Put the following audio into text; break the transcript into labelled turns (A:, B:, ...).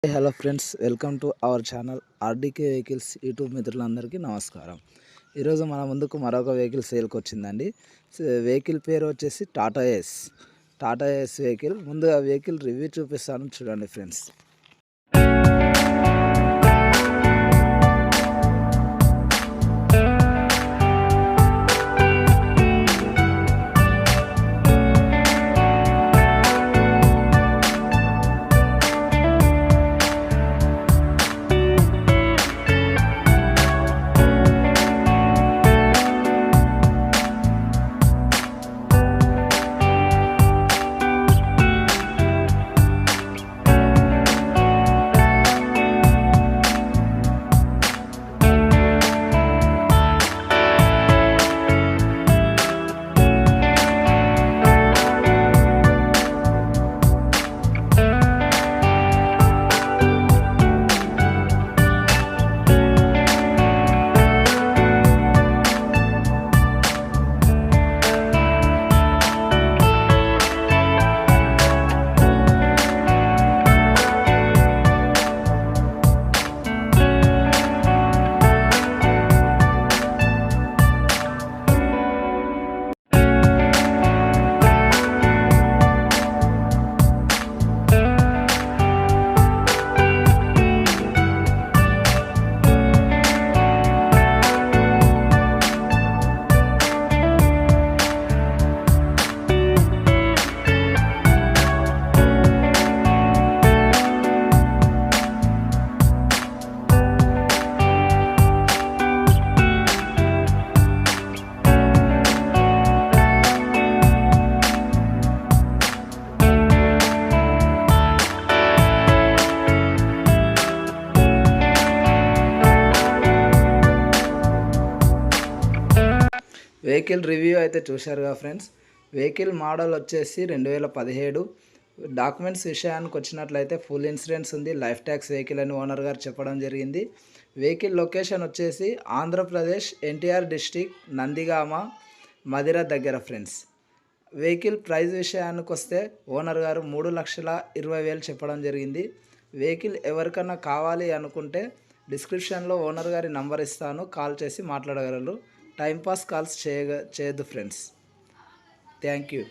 A: Hello friends, welcome to our channel ఆర్డీకే vehicles YouTube మిత్రులందరికీ నమస్కారం. ఈరోజు మన ముందుకు మరొక వెహికల్ సేల్కి వచ్చిందండి. వెహికల్ పేరు వచ్చేసి టాటా ఏస్ వెహికల్. ముందుగా వెహికల్ రివ్యూ చూపిస్తాను, చూడండి ఫ్రెండ్స్. వెహికల్ రివ్యూ అయితే చూశారుగా ఫ్రెండ్స్. వెహికల్ మోడల్ వచ్చేసి 2017. డాక్యుమెంట్స్ విషయానికి వచ్చినట్లయితే ఫుల్ ఇన్సూరెన్స్ ఉంది, లైఫ్ ట్యాక్స్ వెహికల్ అని ఓనర్ గారు చెప్పడం జరిగింది. వెహికల్ లొకేషన్ వచ్చేసి ఆంధ్రప్రదేశ్ ఎన్టీఆర్ డిస్టిక్ నందిగామ మదిర దగ్గర ఫ్రెండ్స్. వెహికల్ ప్రైస్ విషయానికి వస్తే ఓనర్ గారు 3,20,000 చెప్పడం జరిగింది. వెహికల్ ఎవరికన్నా కావాలి అనుకుంటే డిస్క్రిప్షన్లో ఓనర్ గారి నంబర్ ఇస్తాను, కాల్ చేసి మాట్లాడగలరు. టైంపాస్ కాల్స్ చేయొద్దు ఫ్రెండ్స్. Thank you.